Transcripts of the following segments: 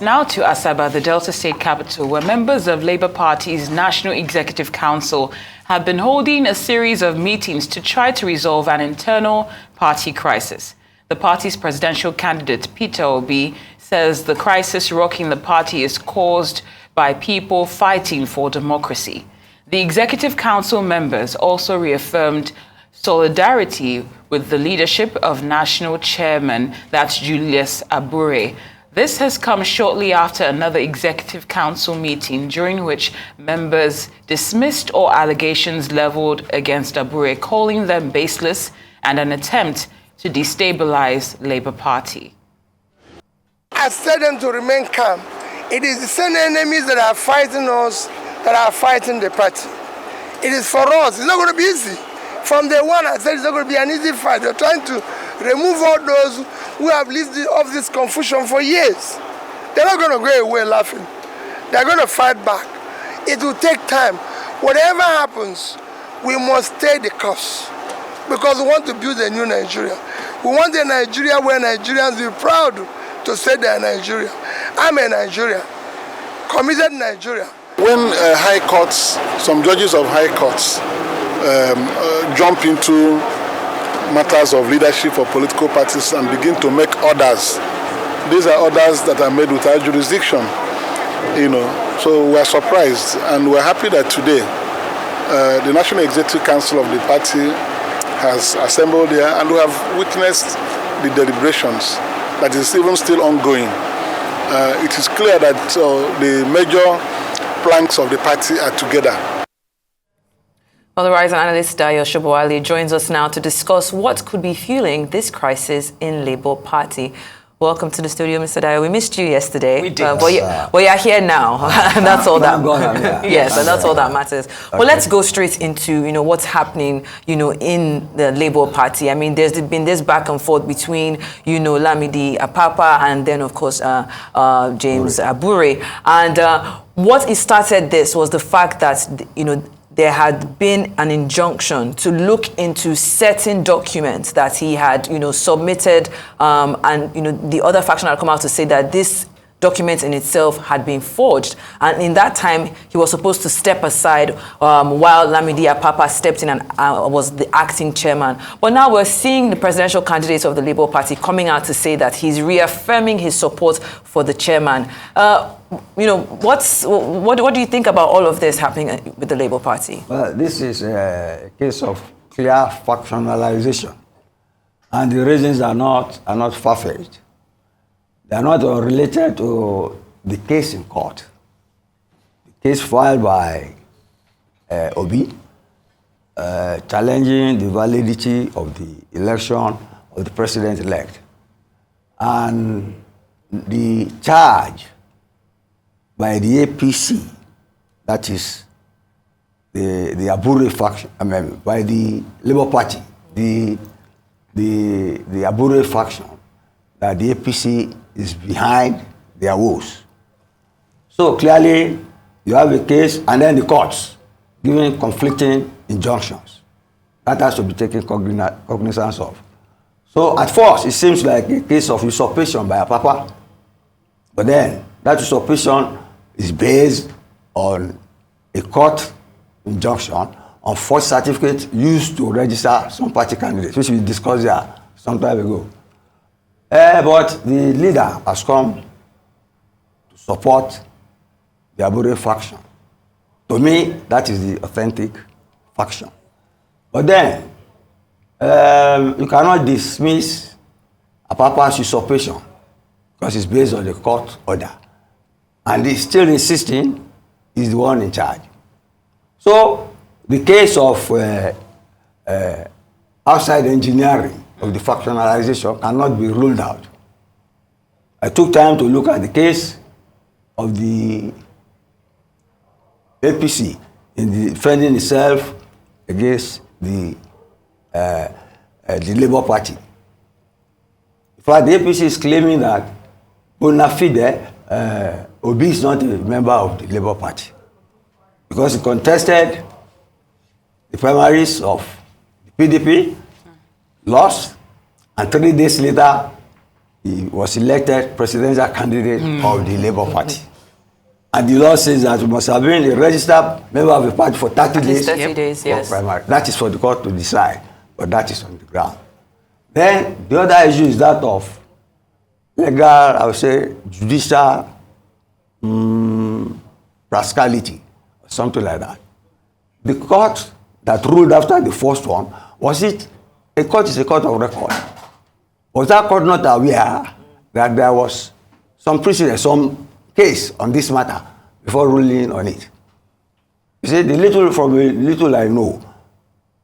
Now to Asaba, the Delta State capital, where members of Labour Party's National Executive Council have been holding a series of meetings to try to resolve an internal party crisis. The party's presidential candidate, Peter Obi, says the crisis rocking the party is caused by people fighting for democracy. The Executive Council members also reaffirmed solidarity with the leadership of National Chairman, that's Julius Abure. This has come shortly after another Executive Council meeting during which members dismissed all allegations leveled against Abure, calling them baseless and an attempt to destabilize Labour Party. I said them to remain calm. It is the same enemies that are fighting us that are fighting the party. It is for us. It's not going to be easy. From day one, I said it's not going to be an easy fight. They're trying to remove all those who have lived off this confusion for years. They're not going to go away laughing. They're going to fight back. It will take time. Whatever happens, we must stay the course because we want to build a new Nigeria. We want a Nigeria where Nigerians will be proud to say they're Nigeria. I'm a Nigerian, committed Nigeria. When high courts, some judges of high courts jump into matters of leadership for political parties and begin to make orders. These are orders that are made without jurisdiction, So we're surprised and we're happy that today the National Executive Council of the party has assembled here and we have witnessed the deliberations that is even still ongoing. It is clear that the major planks of the party are together. Well, the Rise analyst Dayo Sobowale joins us now to discuss what could be fueling this crisis in Labour Party. Welcome to the studio, Mr. Dayo. We missed you yesterday. We did. But you're here now. That's all that matters. Yes, and that's all that matters. Okay. Well, let's go straight into, what's happening, in the Labour Party. I mean, there's been this back and forth between, Lamidi Apapa and then, of course, James Abure. And what started this was the fact that, there had been an injunction to look into certain documents that he had, submitted, and the other faction had come out to say that this document in itself had been forged. And in that time, he was supposed to step aside while Lamidi Apapa stepped in and was the acting chairman. But now we're seeing the presidential candidates of the Labour Party coming out to say that he's reaffirming his support for the chairman. What do you think about all of this happening with the Labour Party? Well, this is a case of clear factionalization. And the reasons are not far-fetched. They are not related to the case in court. The case filed by Obi, challenging the validity of the election of the president-elect. And the charge by the APC, that is the Abure faction, by the Labour Party, the Abure faction, that the APC is behind their woes. So clearly, you have a case and then the courts giving conflicting injunctions. That has to be taken cognizance of. So at first, it seems like a case of usurpation by Apapa. But then, that usurpation is based on a court injunction on forged certificate used to register some party candidates, which we discussed there some time ago. But the leader has come to support the Abure faction. To me, that is the authentic faction. But then, you cannot dismiss Apapa's usurpation because it's based on the court order. And he's still insisting he's the one in charge. So, the case of outside engineering of the factionalization cannot be ruled out. I took time to look at the case of the APC in defending itself against the Labour Party. In fact, the APC is claiming that bona fide Obi is not a member of the Labour Party because he contested the primaries of the PDP, lost, and 3 days later, he was elected presidential candidate of the Labour Party. And the law says that you must have been a registered member of the party for 30 days. 30 days, yes. Primary. That is for the court to decide, but that is on the ground. Then the other issue is that of legal, I would say, judicial rascality, or something like that. The court that ruled after the first one, was it, a court is a court of record. Was that court not aware that there was some precedent, some case on this matter before ruling on it? You see, from the little I know,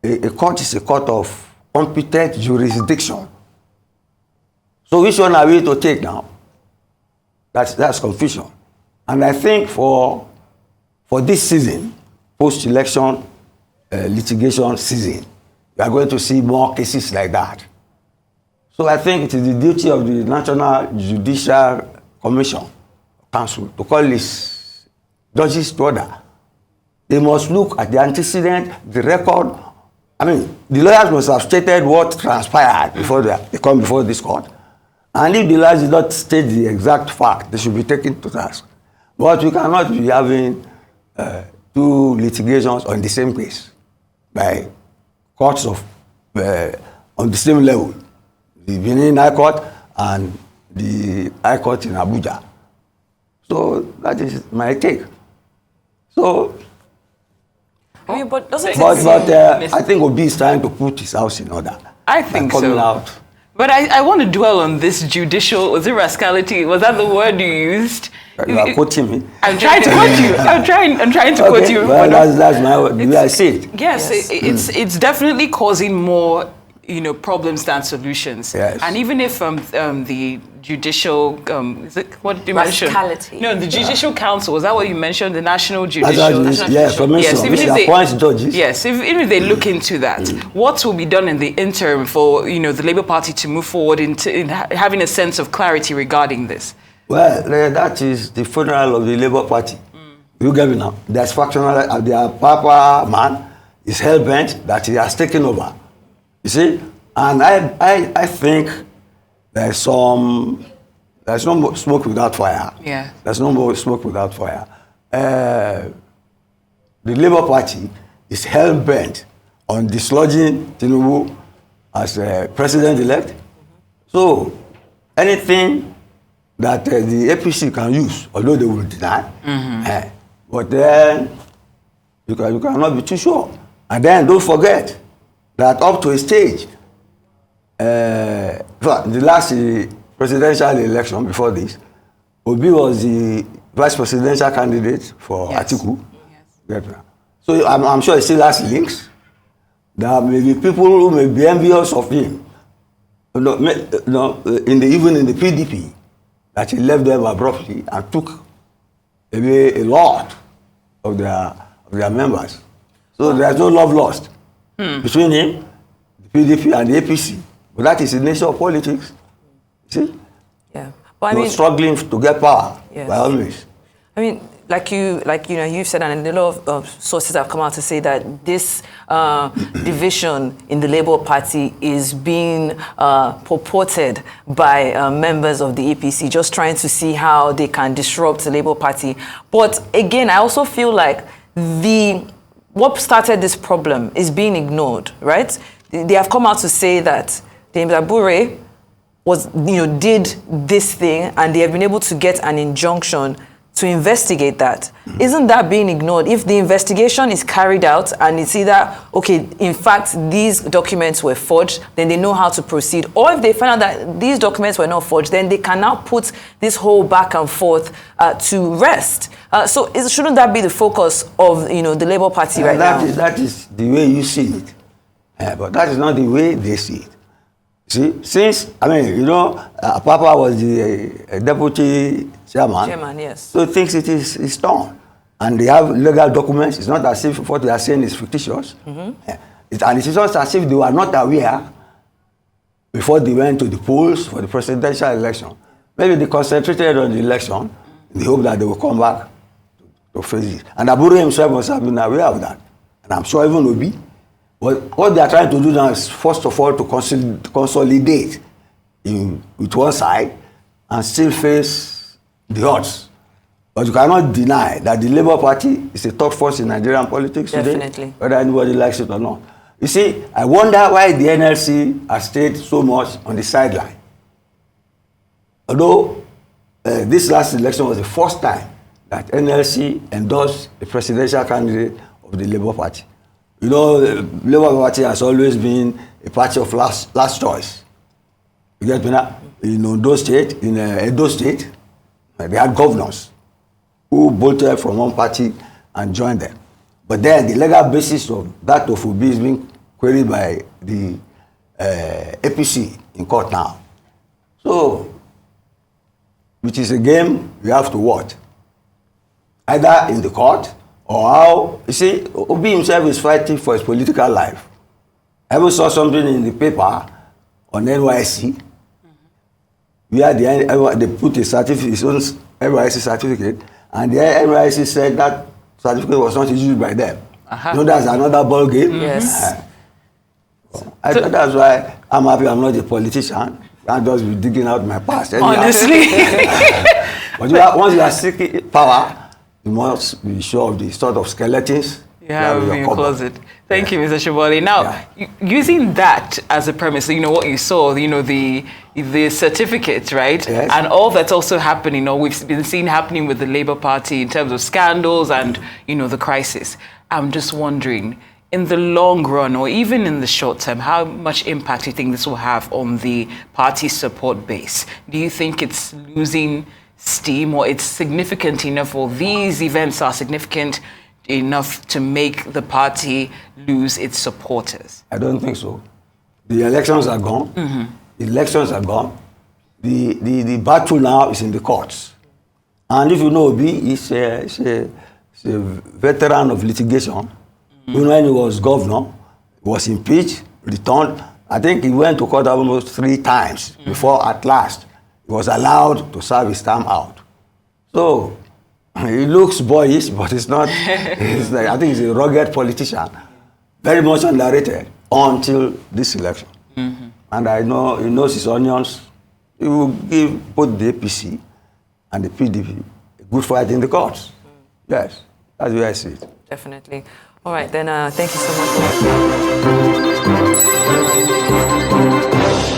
a court is a court of competent jurisdiction. So which one are we to take now? That's confusion. And I think for this season, post-election litigation season, we are going to see more cases like that. So I think it is the duty of the National Judicial Commission Council to call these judges to order. They must look at the antecedent, the record. I mean, the lawyers must have stated what transpired before they come before this court. And if the lawyers did not state the exact fact, they should be taken to task. But we cannot be having two litigations on the same case by courts of on the same level. The Benin High Court and the High Court in Abuja. So that is my take. So, I mean, but doesn't I think Obi is trying to put his house in order. I think so. Out. But I want to dwell on this judicial, was it rascality? Was that the word you used? You are quoting me. I'm trying to quote you. I'm trying to quote you. Well, that's my word. The way I say it. Yes, it's definitely causing more, problems than solutions. Yes. And even if the judicial, is it, what did you mention? Rascality. No, the Judicial Council, was that what you mentioned? The National Judicial. Yes, even if they appoint judges. Yes, even if they look into that, what will be done in the interim for the Labour Party to move forward in having a sense of clarity regarding this? Well, that is the funeral of the Labour Party. You get me now? There's factional, their Papa man is hell-bent that he has taken over. You see? And I think there's no smoke without fire. Yeah. There's no more smoke without fire. The Labour Party is hell-bent on dislodging Tinubu as president-elect. So anything that the APC can use, although they will deny, but then you cannot be too sure. And then don't forget that up to a stage, the last presidential election before this, Obi was the vice presidential candidate for Atiku. Yes. So I'm sure he still has links. There may be people who may be envious of him, even in the PDP, that he left them abruptly and took away a lot of their members. So there's no love lost between him, the PDP, and the APC. But that is the nature of politics. See? Yeah. But I mean, struggling to get power, yes. by all means. I mean, you've said, and a lot of sources have come out to say that this division in the Labour Party is being purported by members of the APC, just trying to see how they can disrupt the Labour Party. But again, I also feel like what started this problem is being ignored, right? They have come out to say that James Abure did this thing, and they have been able to get an injunction to investigate that. Isn't that being ignored? If the investigation is carried out and it's either, okay, in fact, these documents were forged, then they know how to proceed. Or if they find out that these documents were not forged, then they can now put this whole back and forth to rest. Shouldn't that be the focus of the Labour Party right now? That is the way you see it. But that is not the way they see it. See, since, Papa was the deputy chairman. Yes. So he thinks it is done. And they have legal documents. It's not as if what they are saying is fictitious. And it is not as if they were not aware before they went to the polls for the presidential election. Maybe they concentrated on the election in the hope that they will come back to face it. And Abure himself must have been aware of that. And I'm sure even Obi. But what they are trying to do now is, first of all, to consolidate with one side and still face the odds. But you cannot deny that the Labour Party is a top force in Nigerian politics today, whether anybody likes it or not. You see, I wonder why the NLC has stayed so much on the sideline. Although this last election was the first time that NLC endorsed the presidential candidate of the Labour Party. You know, the Labour Party has always been a party of last choice. You get me now? In Ondo State, in Edo State, they had governors who bolted from one party and joined them. But then the legal basis of that of Obi is being queried by the APC in court now. So, which is a game we have to watch. Either in the court or how, you see, Obi himself is fighting for his political life. I even saw something in the paper on NYC, where they put a certificate, his own NYC certificate, and the NYC said that certificate was not issued by them. You know, that's another ball game. Yes. That's why I'm happy I'm not a politician. I'm just be digging out my past. Honestly. But once you are seeking power, you must be sure of the sort of skeletons you have in your closet. Thank you, Mr. Sobowale. Now, using that as a premise, you know, what you saw, you know, the certificates, right? Yes. And all that's also happening, you know, we've been seeing happening with the Labour Party in terms of scandals and, you know, the crisis. I'm just wondering, in the long run or even in the short term, how much impact do you think this will have on the party's support base? Do you think it's losing steam, or it's significant enough, or these events are significant enough to make the party lose its supporters? I don't think so. The elections are gone. The elections are gone. The battle now is in the courts. And if you know, Obi is a veteran of litigation. Even when he was governor, he was impeached, returned. I think he went to court almost 3 times before at last he was allowed to serve his term out. So he looks boyish, but it's not. I think he's a rugged politician, very much underrated until this election. And I know he knows his onions. He will give both the APC and the PDP a good fight in the courts. Yes, that's the way I see it. Definitely. All right, then thank you so much.